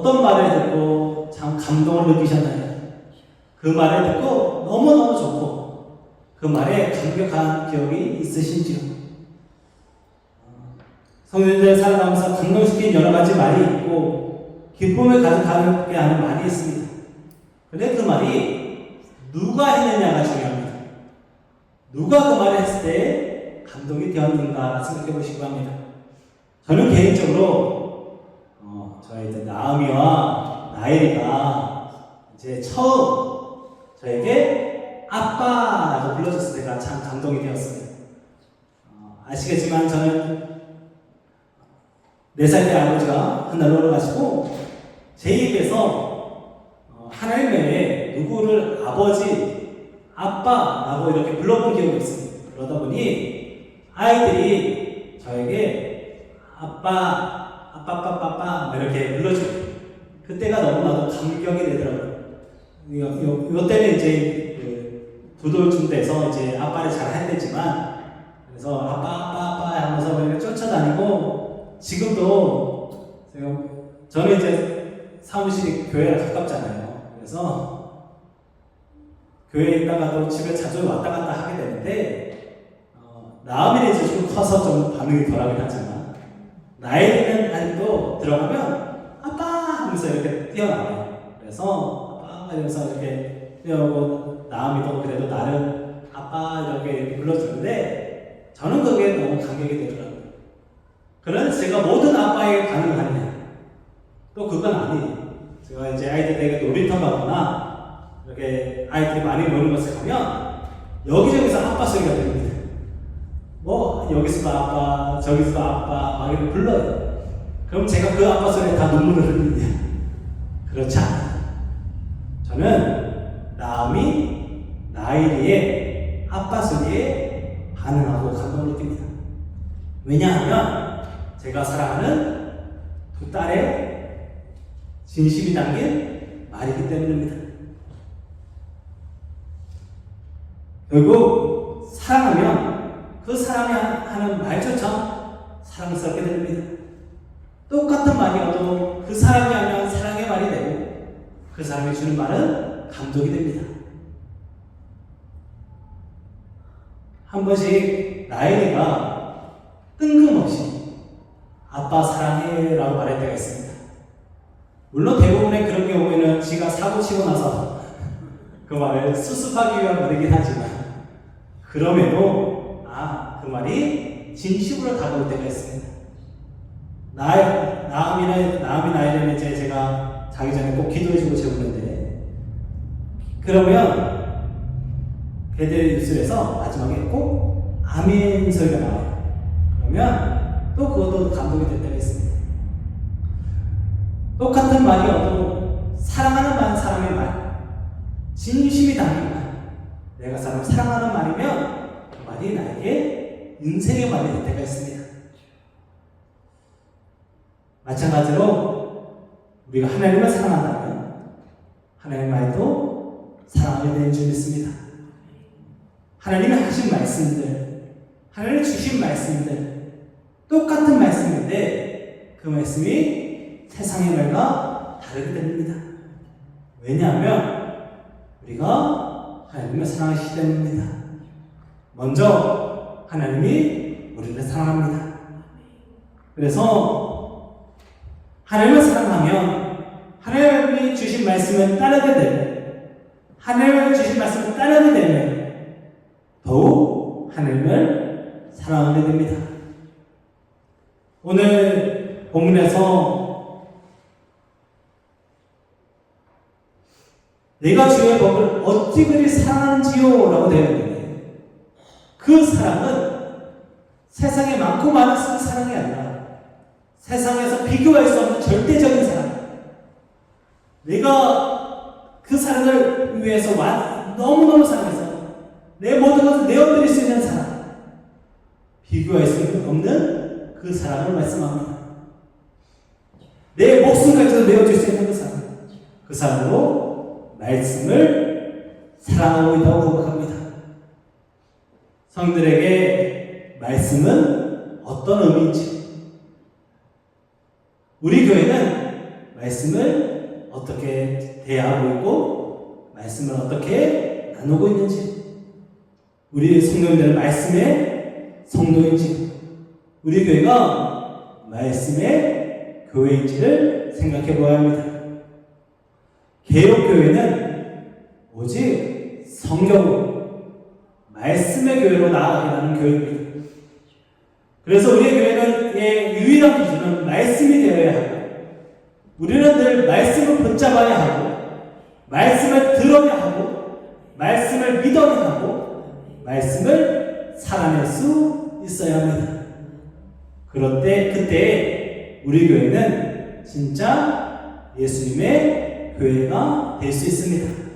어떤 말을 듣고 참 감동을 느끼셨나요? 그 말을 듣고 너무너무 좋고 그 말에 감격한 기억이 있으신지요? 성도님들 살아가면서 감동시킨 여러 가지 말이 있고 기쁨을 가득하게 하는 말이 있습니다. 근데 그 말이 누가 했느냐가 중요합니다. 누가 그 말을 했을 때 감동이 되었는가 생각해 보시기 바랍니다. 저는 개인적으로 저희 나음이와 나엘이가 이제 처음 저에게 아빠라고 불러줬을 때가 참 감동이 되었습니다. 아시겠지만 저는 4살 때 아버지가 한날 놀러 가시고 제 입에서 하나님 외에 누구를 아버지, 아빠라고 이렇게 불러본 기억이 있습니다. 그러다 보니 아이들이 저에게 아빠 이렇게 불러줘요. 그때가 너무나도 감격이 되더라고요. 요 때는 이제 두 돌쯤 돼서 이제 아빠를 잘 할 때지만 그래서 아빠 하면서 이렇게 쫓아다니고 지금도 저는 이제 사무실이 교회랑 가깝잖아요. 그래서 교회에 있다가도 집에 자주 왔다 갔다 하게 되는데 나음이는 이제 좀 커서 좀 반응이 덜하긴 하지만 나이는 아직도 들어가면 아빠 하면서 이렇게 뛰어나와요. 그래서 아빠 이러면서 이렇게 뛰어오고 나음이도 그래도 나를 아빠 이렇게 불러주는데 저는 그게 너무 감격이 되더라고요. 그런데 제가 모든 아빠에게 반응을 하느냐? 또 그건 아니에요. 제가 이제 아이들에게 놀이터 가거나 이렇게 아이들이 많이 노는 곳에 가면 여기저기서 아빠 소리가 들립니다. 여기서도 아빠, 저기서도 아빠 막 이렇게 불러요. 그럼 제가 그 아빠 소리에 다 눈물을 흘리냐? 그렇지 않아요. 저는 나음이 나일이의 아빠 소리에 반응하고 감동을 느낍니다. 왜냐하면 제가 사랑하는 두 딸의 진심이 담긴 말이기 때문입니다. 결국 사랑하면 그 사람이 하는 말조차 사랑스럽게 됩니다. 똑같은 말이어도 그 사람이 하면 사랑의 말이 되고 그 사람이 주는 말은 감동이 됩니다. 한 번씩 나엘이가 뜬금없이 아빠 사랑해 라고 말할 때가 있습니다. 물론 대부분의 그런 경우에는 지가 사고 치고 나서 그 말을 수습하기 위한 말이긴 하지만 그럼에도 그 말이 진심으로 다가올 때가 있습니다. 나음이 나엘은 이제 제가 자기 전에 꼭 기도해주고 재우는데 그러면 걔들 입술에서 마지막에 꼭 아멘 소리가 나와요. 그러면 또 그것도 감동이 될 때가 있습니다. 똑같은 말이어도 사랑하는 사람의 말, 진심이 담긴 말, 내가 사랑하는 말이면 그 말이 나에게 인생의 말이 될 때가 있습니다. 마찬가지로 우리가 하나님을 사랑한다면 하나님의 말도 사랑하게 되는 줄 믿습니다. 하나님이 하신 말씀들, 하나님이 주신 말씀들 똑같은 말씀인데 그 말씀이 세상의 말과 다르게 됩니다. 왜냐하면 우리가 하나님을 사랑하시기 때문입니다. 먼저 하나님이 우리를 사랑합니다. 그래서 하나님을 사랑하면 하나님이 주신 말씀을 따르게 되면 하나님이 주신 말씀을 따르게 되면 더욱 하나님을 사랑하게 됩니다. 오늘 본문에서 내가 주의 법을 어찌 그리 사랑하는지요? 라고 되어 있는데 그 사랑은 세상에 많고 많은 사랑이 아니라 세상에서 비교할 수 없는 절대적인 사랑. 내가 그 사랑을 위해서 너무너무 사랑해서 내 모든 것을 내어드릴 수 있는 사랑. 비교할 수 없는 그 사랑을 말씀합니다. 내 목숨까지도 내어줄 수 있는 그 사랑. 그 사랑으로 말씀을 사랑하고 있다고 고백합니다. 성들에게 말씀은 어떤 의미인지 우리 교회는 말씀을 어떻게 대하고 있고 말씀을 어떻게 나누고 있는지, 우리 성도님들은 말씀의 성도인지, 우리 교회가 말씀의 교회인지를 생각해 보아야 합니다. 개혁교회는 오직 성경으로 말씀의 교회로 나아가게 하는 교회입니다. 그래서 우리의 교회는 유일한 기준은 말씀이 되어야 하고, 우리는 늘 말씀을 붙잡아야 하고, 말씀을 들어야 하고, 말씀을 믿어야 하고, 말씀을 살아낼 수 있어야 합니다. 그때 우리 교회는 진짜 예수님의 교회가 될 수 있습니다.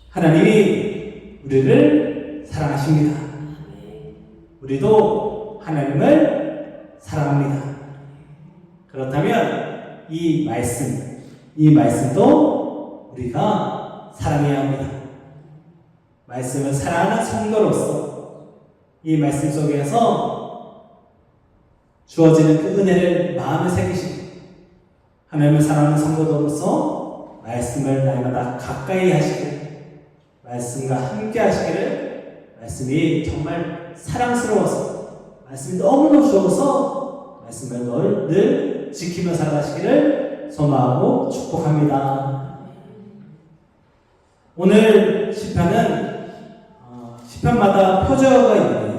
하나님이 우리를 사랑하십니다. 우리도 하나님을 사랑합니다. 그렇다면 이 말씀도 우리가 사랑해야 합니다. 말씀을 사랑하는 성도로서 이 말씀 속에서 주어지는 그 은혜를 마음에 새기시고, 하나님을 사랑하는 성도로서 말씀을 날마다 가까이 하시기를, 말씀과 함께 하시기를, 말씀이 정말 사랑스러워서, 말씀이 너무너무 좋아서 말씀을 늘 지키며 살아가시기를 소망하고 축복합니다. 오늘 시편은 시편마다 표제어가 있는데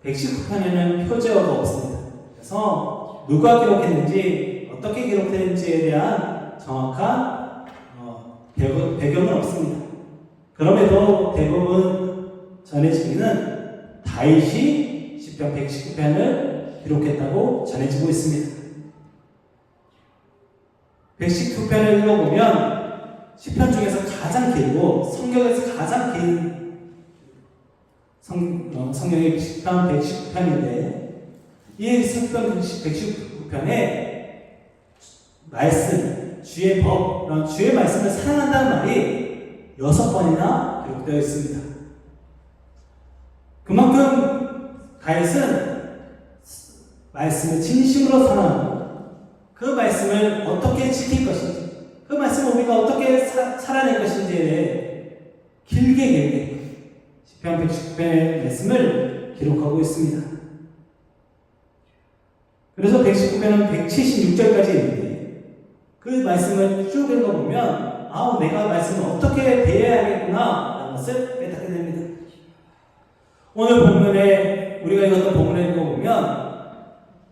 119편에는 표제어가 없습니다. 그래서 누가 기록했는지, 어떻게 기록했는지에 대한 정확한 배경은 없습니다. 그럼에도 대부분 전해지기는 다윗이 시편 119편을 기록했다고 전해지고 있습니다. 119편을 읽어보면 시편 중에서 가장 길고 성경에서 가장 긴 성경의 시편 119편인데, 이 시편 119편에 말씀, 주의 법, 주의 말씀을 사랑한다는 말이 6번이나 기록되어 있습니다. 그만큼 다윗은 말씀을 진심으로 사랑하고, 그 말씀을 어떻게 지킬 것인지, 그 말씀을 우리가 어떻게 살아낼 것인지에 대해 길게 시편 119편의 말씀을 기록하고 있습니다. 그래서 119편은 176절까지 있는데, 그 말씀을 쭉 읽어보면 내가 말씀을 어떻게 대해야겠구나 라는 것을 깨닫게 됩니다. 오늘 본문에, 우리가 읽었던 본문을 읽어보면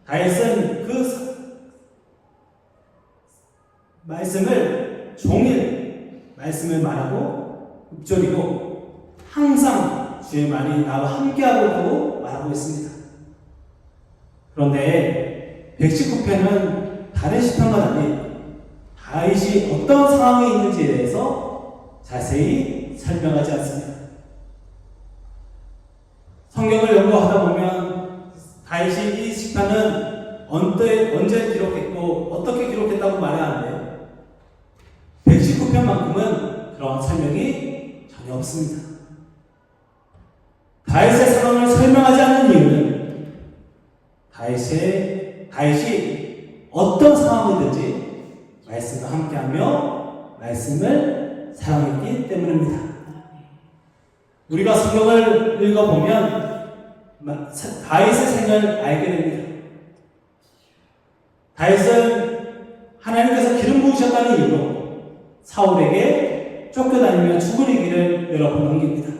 다윗은 그 말씀을 종일 말씀을 말하고 읊조리고 항상 주의 말이 나와 함께하고 있다고 말하고 있습니다. 그런데 119편은 다른 시편과 달리 다윗이 어떤 상황에 있는지에 대해서 자세히 설명하지 않습니다. 성경을 연구하다 보면 다윗이 이 시편은 언제 기록했고 어떻게 기록했다고 말하는데 119편만큼은 그런 설명이 전혀 없습니다. 다윗의 상황을 설명하지 않는 이유는 다윗이 어떤 상황이든지 말씀과 함께하며 말씀을 사랑했기 때문입니다. 우리가 성경을 읽어보면 다윗의 생을 알게 됩니다. 다윗은 하나님께서 기름 부으셨다는 이유로 사울에게 쫓겨다니며 죽을 길을 여러 번 넘깁니다.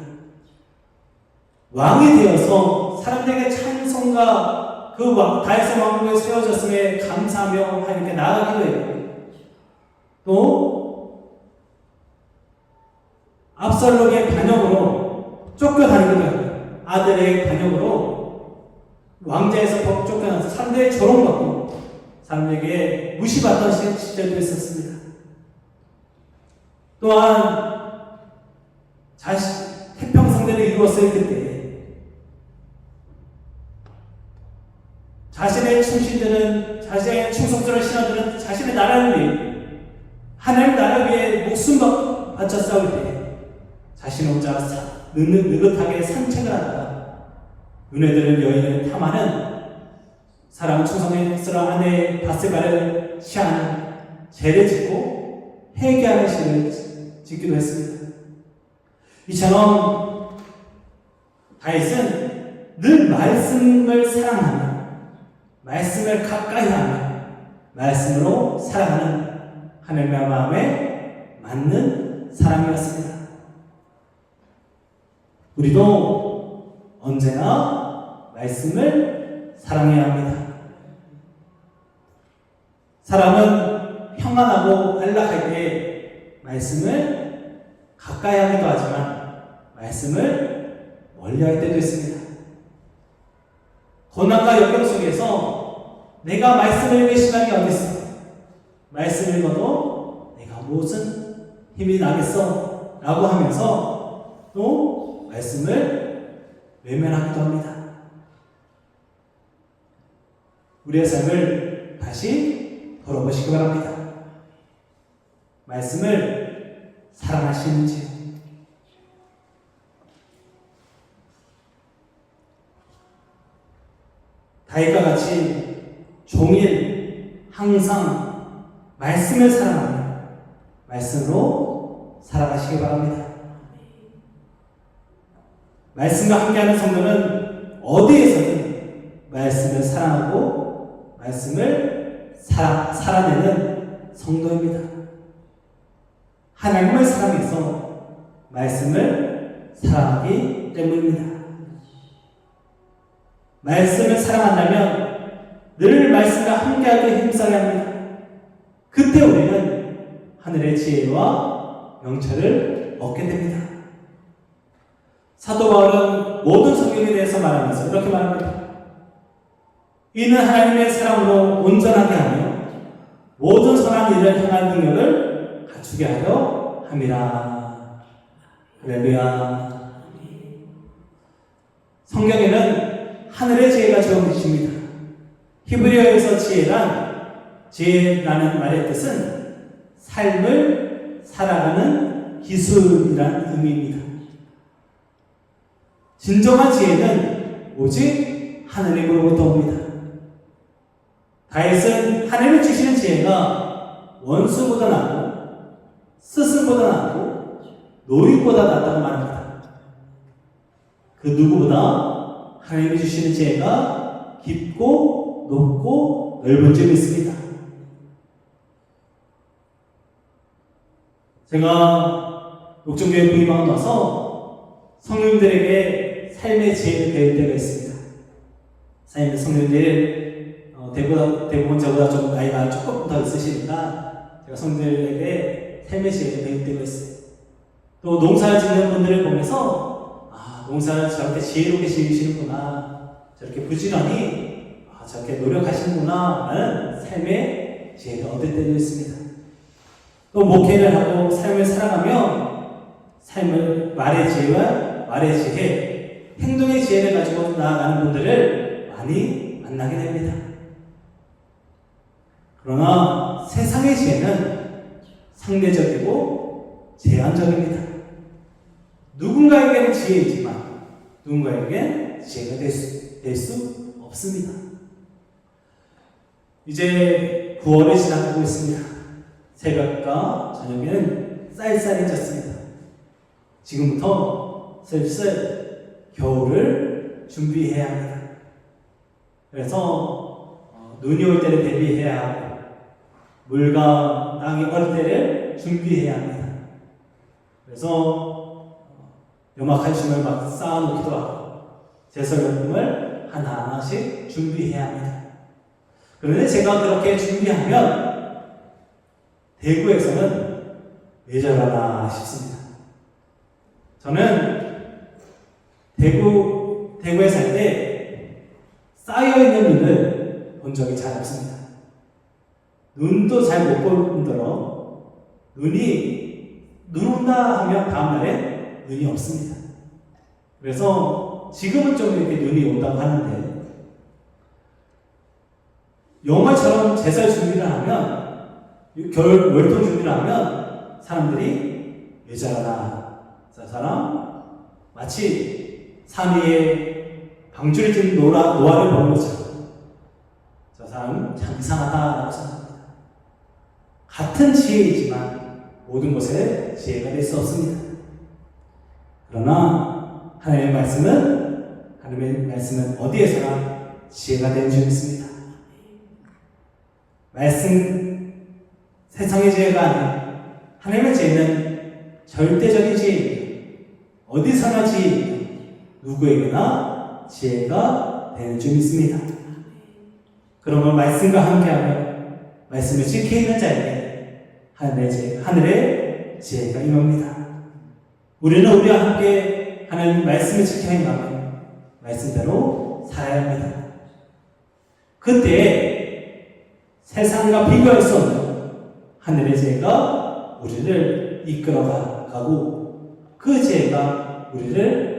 왕이 되어서 사람들에게 찬송과 그 다윗의 왕국에 세워졌음에 감사하며 하나님께 나아가기도 했고, 또 압살롬의 반역으로 쫓겨다니기도 하고, 아들의 반역으로 왕자에서 쫓겨나서 사람들에게 조롱받고 사람들에게 무시받던 시절도 있었습니다. 또한 태평성대를 이루었을 그때 자신의 충신들은, 자신의 충성스러운 신하들은 자신의 나라를 위해, 하나님 나라 위해 목숨 바쳐 싸울 때 자신 혼자 느긋하게 산책을 하다가 눈에 드는 여인을 탐하는 사랑 충성스러운 아내 바세바를 취하는 죄를 짓고 회개하는 시를 짓기도 했습니다. 이처럼 다윗은 늘 말씀을 사랑하며 말씀을 가까이 하며 말씀으로 살아가는 하나님의 마음에 맞는 사람이었습니다. 우리도 언제나 말씀을 사랑해야 합니다. 사람은 평안하고 안락할 때 말씀을 가까이 하기도 하지만 말씀을 멀리할 때도 있습니다. 고난과 역경 속에서 내가 말씀을 읽을 시간이 어디 있어? 말씀을 읽어도 내가 무슨 힘이 나겠어? 라고 하면서 또 말씀을 외면하기도 합니다. 우리의 삶을 다시 돌아보시기 바랍니다. 말씀을 사랑하시는지, 다윗과 같이 종일 항상 말씀을 사랑하며 말씀으로 살아가시기 바랍니다. 말씀과 함께하는 성도는 어디에서든 말씀을 사랑하고 말씀을 살아내는 성도입니다. 하나님을 사랑해서 말씀을 사랑하기 때문입니다. 말씀을 사랑한다면 늘 말씀과 함께하기 힘써야 합니다. 그때 우리는 하늘의 지혜와 명철을 얻게 됩니다. 사도 바울은 모든 성경에 대해서 말하면서 이렇게 말합니다. 이는 하나님의 사랑으로 온전하게 하며 모든 선한 일을 행할 능력을 갖추게 하려 함이라. 할렐루야. 성경에는 하늘의 지혜가 적용되십니다. 히브리어에서 지혜라는 말의 뜻은 삶을 살아가는 기술이라는 의미입니다. 진정한 지혜는 오직 하느님으로부터 옵니다. 다윗은 하나님이 주시는 지혜가 원수보다 낫고 스승보다 낫고 노인보다 낫다고 말합니다. 그 누구보다 하나님이 주시는 지혜가 깊고 높고 넓은 줄 믿습니다. 제가 녹정교회 부임하고 나서 성령님들에게 삶의 지혜를 배울 때가 있습니다. 삶의 성령님들 대부분 저보다 좀 나이가 조금 더 있으시니까 제가 성령님들에게 삶의 지혜를 배울 때가 있어요. 또 농사를 짓는 분들을 보면서 농사를 저렇게 지혜롭게 지으시는구나, 저렇게 부지런히 저렇게 노력하시는구나 라는 삶의 지혜를 얻을 때도 있습니다. 또 목회를 하고 삶을 살아가며 삶을 말의 지혜와 말의 지혜, 행동의 지혜를 가지고 나아가는 분들을 많이 만나게 됩니다. 그러나 세상의 지혜는 상대적이고 제한적입니다. 누군가에게는 지혜이지만 누군가에게는 지혜가 될 수 없습니다. 이제 9월이 지나가고 있습니다. 새벽과 저녁에는 쌀쌀해졌습니다. 지금부터 슬슬 겨울을 준비해야 합니다. 그래서 눈이 올 때를 대비해야 하고 물과 땅이 얼 때를 준비해야 합니다. 그래서 요막칼슘을 막 쌓아놓기도 하고 제설용품을 하나하나씩 준비해야 합니다. 그런데 제가 그렇게 준비하면 대구에서는 왜 저러나 싶습니다. 저는 대구에 살 때 쌓여있는 눈을 본 적이 잘 없습니다. 눈도 잘 못 볼 뿐더러 눈 온다 하면 다음날에 눈이 없습니다. 그래서 지금은 좀 이렇게 눈이 온다고 하는데 영화처럼 제설 준비를 하면 겨울 월동 준비를 하면 사람들이 왜 저러나 저 사람 마치 산 위에 방줄이 든 노화를 보는 것처럼 저 사람 참 이상하다라고 생각합니다. 같은 지혜이지만 모든 것에 지혜가 될 수 없습니다. 그러나 하나님의 말씀은 어디에서나 지혜가 되는 줄 믿습니다. 말씀, 세상의 지혜가 아닌 하나님의 지혜는 절대적인 지혜입니다. 어디서나 지혜입니다. 누구에게나 지혜가 되는 줄 믿습니다. 그러면 말씀과 함께하며 말씀을 지키는 자에게 하늘의 지혜가 임합니다. 우리는 우리와 함께 하나님 말씀을 지켜야 임하며 말씀대로 살아야 합니다. 그때 세상과 비교할 수 없는 하늘의 지혜가 우리를 이끌어가고 그 지혜가 우리를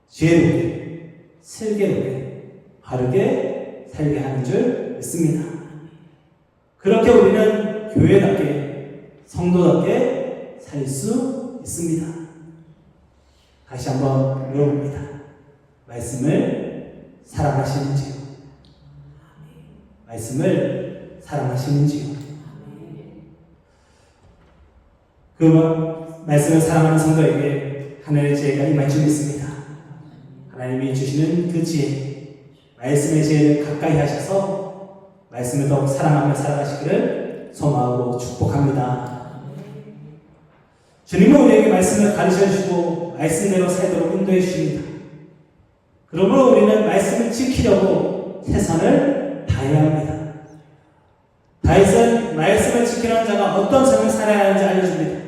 지혜롭게, 슬기롭게, 바르게 살게 하는 줄 믿습니다. 그렇게 우리는 교회답게, 성도답게 살 수 있습니다. 다시 한번 물어봅니다. 말씀을 사랑하시는지요? 말씀을 사랑하시는지요? 그 말씀을 사랑하는 성도에게 하나님의 지혜가 임할 줄 믿습니다. 하나님이 주시는 그 지혜, 말씀의 지혜를 가까이 하셔서 말씀을 더욱 사랑하며 살아가시기를 소망하고 축복합니다. 주님은 우리에게 말씀을 가르쳐 주시고 말씀대로 살도록 인도해 주십니다. 그러므로 우리는 말씀을 지키려고 최선을 다해야 합니다. 다윗은 말씀을 지키려는 자가 어떤 삶을 살아야 하는지 알려줍니다.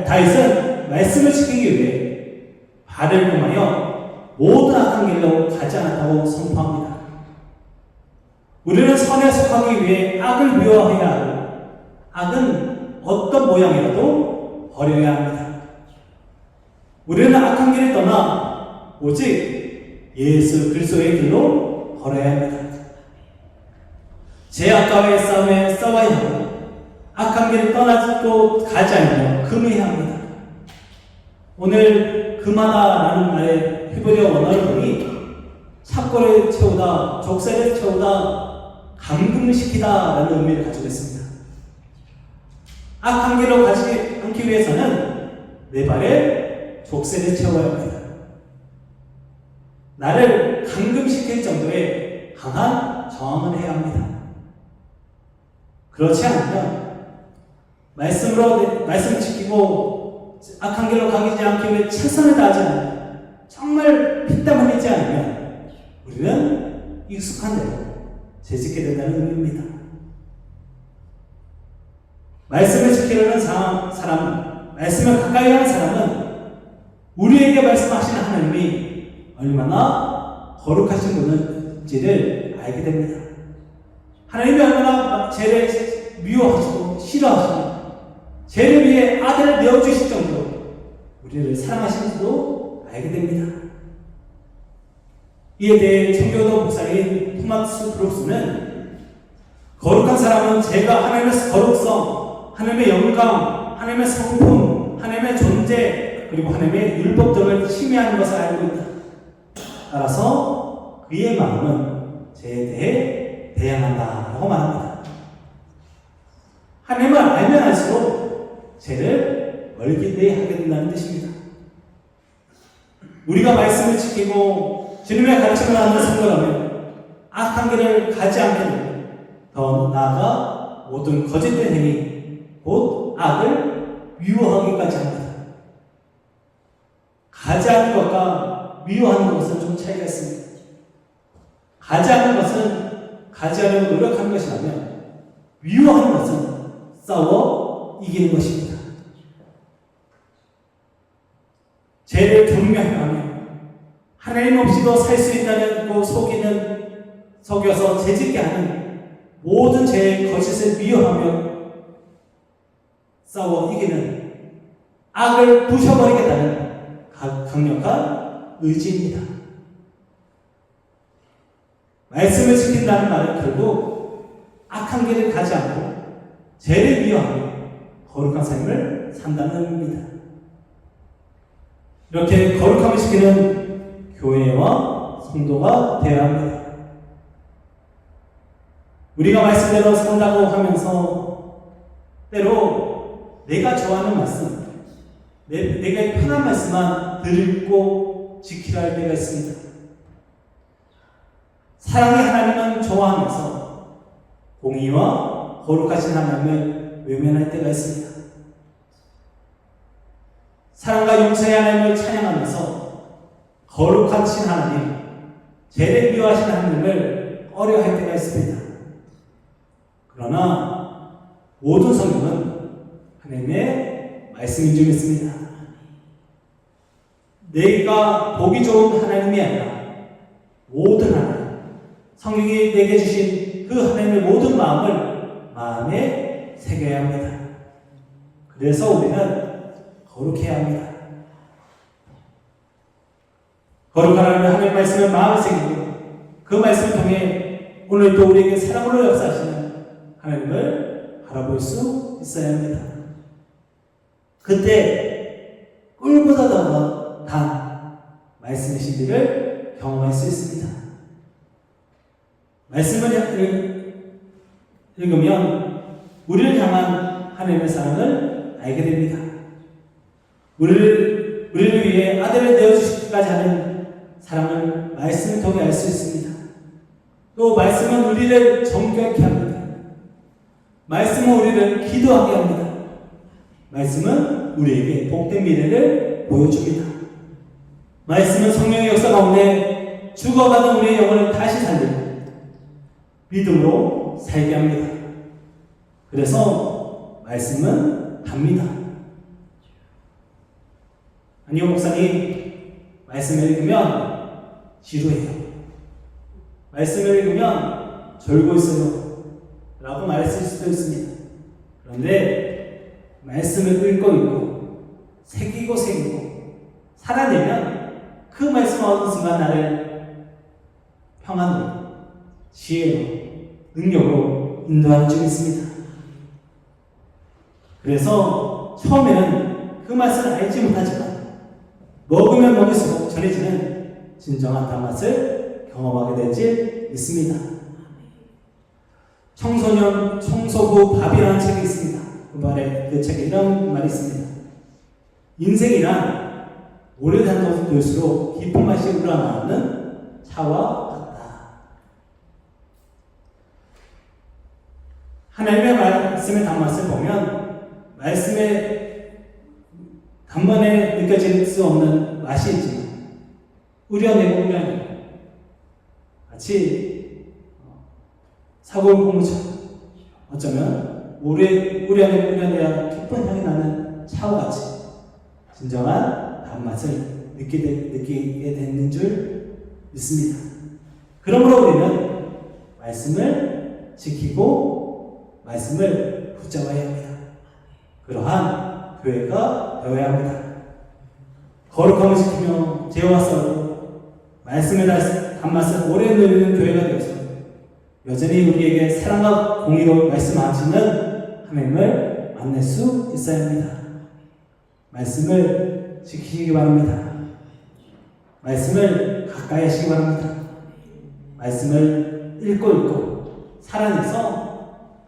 다윗은 말씀을 지키기 위해 발을 pom하여 모든 악한 길로 가지 않았다고 선포합니다. 우리는 선에 속하기 위해 악을 미워해야 하고 악은 어떤 모양이라도 버려야 합니다. 우리는 악한 길을 떠나 오직 예수 그리스도의 길로 걸어야 합니다. 죄악과의 싸움에 싸워야 하고 악한 길을 떠나도 가지 않으며 금해야 합니다. 오늘 금하다라는 말의 히브리어 원어를 보니 착고를 채우다, 족쇄를 채우다, 감금시키다라는 의미를 가지고 있습니다. 악한 길로 가지 않기 위해서는 내 발에 족쇄를 채워야 합니다. 나를 감금시킬 정도의 강한 저항을 해야 합니다. 그렇지 않으면 말씀을 지키고 악한 길로 가지 않기 위해 최선을 다하지 않으면 정말 피땀 흘리지 않으면 우리는 익숙한 대로 죄짓게 된다는 의미입니다. 말씀을 지키려는 사람은, 말씀을 가까이 하는 사람은 우리에게 말씀하시는 하나님이 얼마나 거룩하신 분인지를 알게 됩니다. 하나님이 얼마나 죄를 미워하시고 싫어하시고 죄를 위해 아들을 내어주실 정도로 우리를 사랑하시는지도 알게 됩니다. 이에 대해 청교도 목사인 토마스 브룩스는 거룩한 사람은 죄가 하나님의 거룩성, 하나님의 영광, 하나님의 성품, 하나님의 존재, 그리고 하나님의 율법 등을 침해하는 것을 알고 있다. 따라서 그의 마음은 죄에 대해 대항한다라고 말합니다. 하나님을 알면 알수록 죄를 멀리 하게 된다는 뜻입니다. 우리가 말씀을 지키고 주님의 가르침을 받는 성도라면 악한 길을 가지 않게 되고 더 나아가 모든 거짓된 행위, 곧 악을 미워하기까지 합니다. 가지 않는 것과 미워하는 것은 좀 차이가 있습니다. 가지 않는 것은 가지 않으려고 노력하는 것이라면 미워하는 것은 싸워 이기는 것입니다. 죄를 경멸하며 하나님 없이도 살 수 있다는 속여서 죄짓게 하는 모든 죄의 거짓을 미워하며 싸워 이기는 악을 부셔버리겠다는 강력한 의지입니다. 말씀을 지킨다는 말은 결국 악한 길을 가지 않고 죄를 미워하며 거룩한 삶을 산다는 의미입니다. 이렇게 거룩함을 지키는 교회와 성도가 되어야 합니다. 우리가 말씀대로 산다고 하면서 때로 내가 좋아하는 말씀, 내가 편한 말씀만 듣고 지키려 할 때가 있습니다. 사랑의 하나님은 좋아하면서 공의와 거룩하신 하나님을 외면할 때가 있습니다. 사랑과 용서의 하나님을 찬양하면서 거룩하신 하나님, 죄를 미워하신 하나님을 꺼려할 때가 있습니다. 그러나 모든 성경은 하나님의 말씀인 줄 믿습니다. 내가 보기 좋은 하나님이 아니라 모든 하나님, 성경이 내게 주신 그 하나님의 모든 마음을 마음에 새겨야 합니다. 그래서 우리는 거룩해야 합니다. 거룩한 하나님의 말씀을 마음에 새기고 그 말씀을 통해 오늘 또 우리에게 사랑으로 역사하시는 하나님을 바라볼 수 있어야 합니다. 그때 꿀보다 더 단 말씀의 진리를 경험할 수 있습니다. 말씀을 읽으면 우리를 향한 하나님의 사랑을 알게 됩니다. 우리를 위해 아들을 내어주시기까지 하는 사랑을 말씀을 통해 알 수 있습니다. 또 말씀은 우리를 정결케 합니다. 말씀은 우리를 기도하게 합니다. 말씀은 우리에게 복된 미래를 보여줍니다. 말씀은 성령의 역사 가운데 죽어가는 우리의 영혼을 다시 살리고 믿음으로 살게 합니다. 그래서 말씀은 답니다. 안녕 목사님, 말씀을 읽으면 지루해요. 말씀을 읽으면 졸고 있어요. 라고 말했을 수도 있습니다. 그런데 말씀을 읽고 새기고 살아내면 그 말씀을 얻은 순간 나를 평안으로, 지혜로, 능력으로 인도하는 줄 믿습니다. 그래서 처음에는 그 맛을 알지 못하지만 먹으면 먹을수록 전해지는 진정한 단맛을 경험하게 될지 믿습니다. 청소년 청소부 밥이라는 책이 있습니다. 그 책에 이런 말이 있습니다. 인생이란 오래 담궈둘수록 깊은 맛이 우러나오는 차와 같다. 하나님의 말씀의 단맛을 보면 말씀의 단번에 느껴질 수 없는 맛이 있지만 우려내고 마치 사골 고무차, 어쩌면 우려내야 깊은 향이 나는 차와 같이 진정한 단맛을 느끼게 되는 줄 믿습니다. 그러므로 우리는 말씀을 지키고 말씀을 붙잡아야 합니다. 그러한 교회가 되어야 합니다. 거룩함을 지키며 죄와 싸우고 말씀의 단맛을 오래 누리는 교회가 되어서 여전히 우리에게 사랑과 공의로 말씀하시는 하나님을 만날 수 있어야 합니다. 말씀을 지키시기 바랍니다. 말씀을 가까이 하시기 바랍니다. 말씀을 읽고 살아내서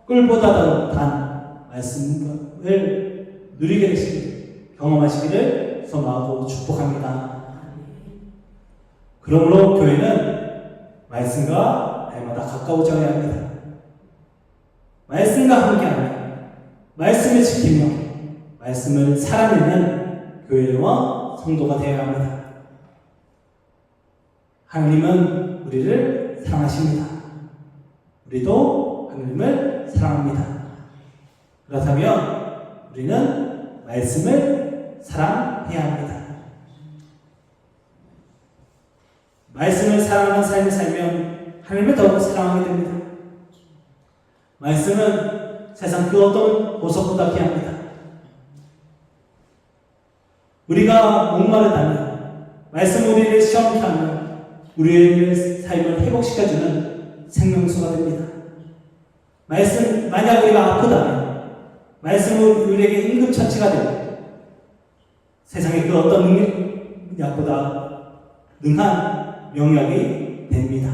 꿀보다 더 단 말씀을 누리게 되시길, 경험하시기를 소망하고 축복합니다. 그러므로 교회는 말씀과 날마다 가까워져야 합니다. 말씀과 함께하며 말씀을 지키며 말씀을 살아내는 교회와 성도가 되어야 합니다. 하나님은 우리를 사랑하십니다. 우리도 하나님을 사랑합니다. 그렇다면 우리는 말씀을 사랑해야 합니다. 말씀을 사랑하는 삶을 살면 하나님을 더욱 사랑하게 됩니다. 말씀은 세상 그 어떤 보석보다 귀합니다. 우리가 목마르다면 말씀 우리를 시험케 하면 우리의 삶을 회복시켜주는 생명수가 됩니다. 말씀, 만약 우리가 아프다면 말씀은 우리에게 응급처치가 되고 세상의 그 어떤 능력보다 능한 영역이 됩니다.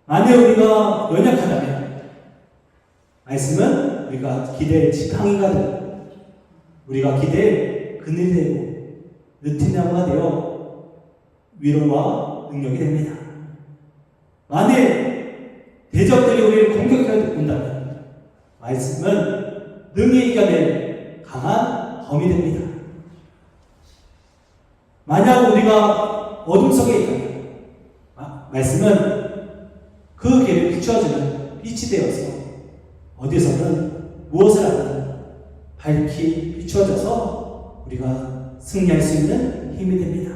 만약 우리가 연약하다면 말씀은 우리가 기대의 지팡이가 되고 우리가 기대의 그늘이 되고 느틴 나무가 되어 위로와 능력이 됩니다. 만일 대적들이 우리를 공격해 온다면 말씀은 능히 이겨낼 강한 검이 됩니다. 만약 우리가 어둠 속에 있다면 말씀은 그 길을 비추어주는 빛이 되어서 어디서든 무엇을 하든 밝히 비추어져서 우리가 승리할 수 있는 힘이 됩니다.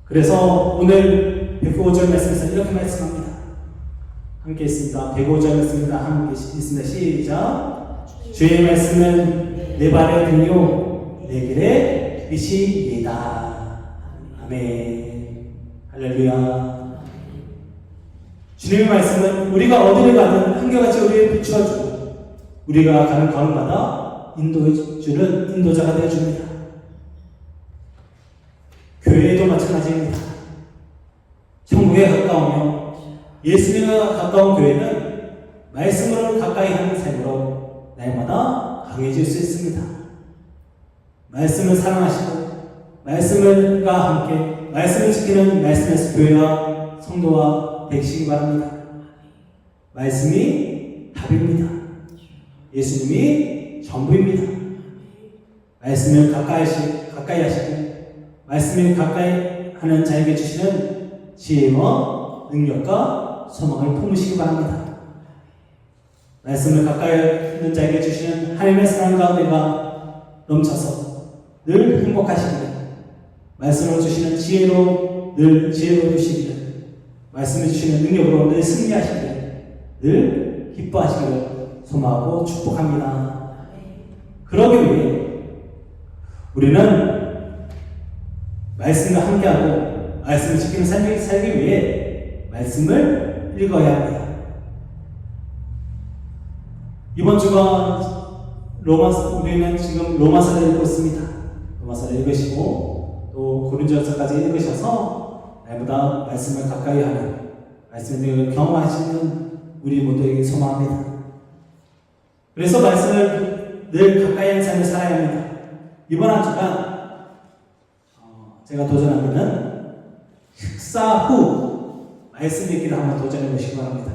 그래서 오늘 105절 말씀에서 이렇게 말씀합니다. 함께 있습니다. 105절 말씀입니다. 함께 있습니다. 시작. 주의 말씀은 내 발의 등이요 내 길의 빛이니이다. 아멘. 할렐루야. 주님의 말씀은 우리가 어디를 가든 한결같이 우리를 비추어주고 우리가 가는 가운마다 인도해주는 인도자가 되어줍니다. 교회도 마찬가지입니다. 천국에 가까우며 예수님과 가까운 교회는 말씀으로 가까이 하는 삶으로 날마다 강해질 수 있습니다. 말씀을 사랑하시고 말씀과 함께 말씀을 지키는 말씀에서 교회와 성도와 되시기 바랍니다. 말씀이 답입니다. 예수님이 전부입니다. 말씀을 가까이 하시고 말씀을 가까이 하는 자에게 주시는 지혜와 능력과 소망을 품으시기 바랍니다. 말씀을 가까이 하는 자에게 주시는 하나님의 사랑 가운데가 넘쳐서 늘 행복하시기를, 말씀을 주시는 지혜로 늘 지혜로 주시기를, 말씀을 주시는 능력으로 늘 승리하시기를, 늘 기뻐하시기를 소망하고 축복합니다. 그러기 위해 우리는 말씀과 함께하고 말씀을 지키는 삶을 살기 위해 말씀을 읽어야 합니다. 이번 주가 우리는 지금 로마서를 읽고 있습니다. 로마서를 읽으시고 또 고린도전서까지 읽으셔서 날마다 말씀을 가까이 하는 말씀을 경험하시는 우리 모두에게 소망합니다. 그래서 말씀을 늘 가까이 하는 삶을 살아야 합니다. 이번 한 주간 제가 도전하기는 식사 후 말씀 읽기를 한번 도전해 보시기 바랍니다.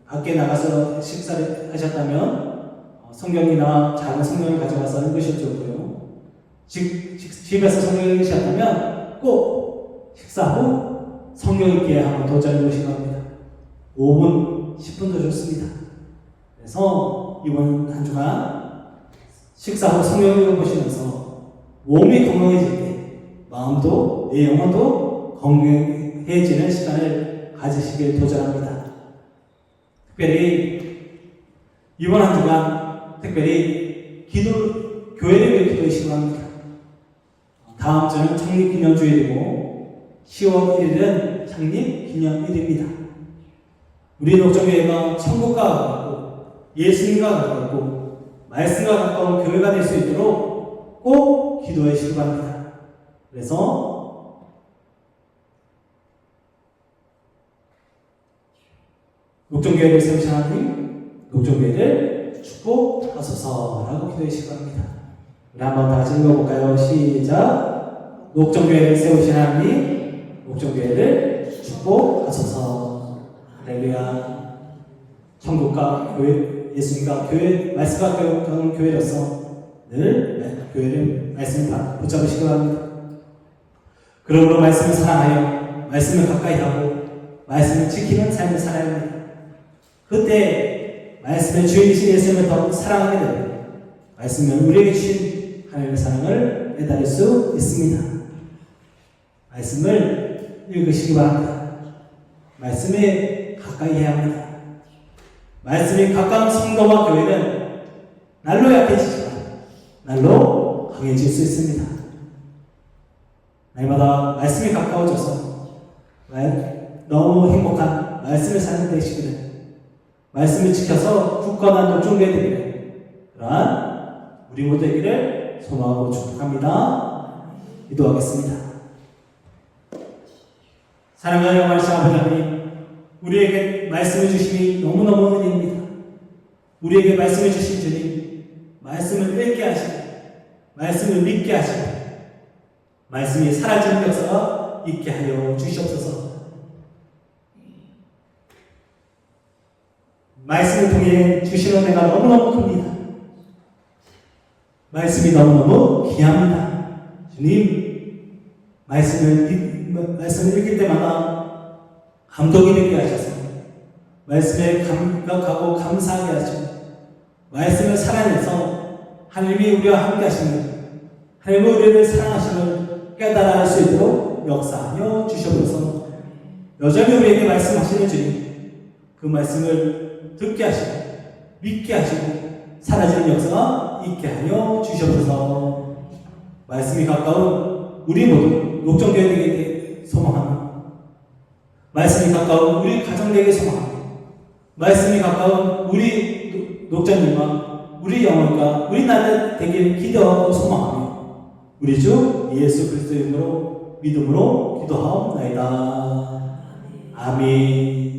밖에 나가서 식사를 하셨다면 성경이나 작은 성경을 가져가서 읽으셔도고요. 집에서 성경 읽으셨다면 꼭 식사 후 성경 읽기에 한번 도전해 보시기 바랍니다. 5분, 10분도 좋습니다. 그래서 이번 한 주간 식사 후 성경 읽어보시면서 몸이 건강해질 때 마음도 내 영혼도 건강해지는 시간을 가지시길 도전합니다. 특별히 이번 한 주간 특별히 교회를 위해 기도하시기 바랍니다. 다음 주는 창립기념주일이고 10월 1일은 창립기념일입니다. 우리 녹정교회가 천국과 가깝고 예수님과 가깝고 말씀과 가까운 교회가 될 수 있도록 꼭 기도해 주시기 바랍니다. 그래서 녹정교회를 세우신 하나님, 녹정교회를 축복하소서라고 기도해 주시기 바랍니다. 우리 한번 다 같이 읽어볼까요? 시작. 녹정교회를 세우신 하나님, 녹정교회를 축복하소서. 할렐루야. 천국과 교회, 예수님과 교회, 말씀과 가까운 교회로서 늘 교회를 말씀을 붙잡으시기 바랍니다. 그러므로 말씀을 사랑하여 말씀을 가까이 하고 말씀을 지키는 삶을 살아야 합니다. 그때 말씀의 주인이신 예수님을 더 사랑하게 되고 말씀은 우리에게 주신 하나님의 사랑을 깨달을 수 있습니다. 말씀을 읽으시기 바랍니다. 말씀에 가까이 해야 합니다. 말씀이 가까운 성도와 교회는 날로 약해지지만 날로 강해질 수 있습니다. 날마다 말씀이 가까워져서 너무 행복한 말씀을 사는 되시기를, 말씀을 지켜서 굳건한 녹종교회 되기를, 그러한 우리 모두 되기를 소망하고 축복합니다. 기도하겠습니다. 사랑하는 영원하신 아버지 하나님, 우리에게 말씀을 주심이 너무너무 은혜입니다. 우리에게 말씀을 주신 주님, 말씀을 읽게 하시고 말씀을 믿게 하시고 말씀이 사라지는 역사가 있게 하여 주시옵소서. 말씀을 통해 주시는 은혜가 너무너무 큽니다. 말씀이 너무너무 귀합니다. 주님, 말씀을 읽을 때마다 감동이 되게 하셔서 말씀에 감격하고 감사하게 하시고 말씀을 살아내서 하나님이 우리와 함께 하시는 하나님이 우리를 사랑하시는 깨달아 할 수 있도록 역사하여 주셔서 여전히 우리에게 말씀하시는 주님, 그 말씀을 듣게 하시고 믿게 하시고 사라지는 역사가 있게 하여 주셔서 말씀이 가까운 우리 모두 녹정교회에게 소망합니다. 말씀이 가까운 우리 가정에게 소망합니다. 말씀이 가까운 우리 녹장님과 우리 영혼과 우리 나라 되길 기도하고 소망하며 우리 주 예수 그리스도의 이름으로 믿음으로 기도하옵나이다. 아멘.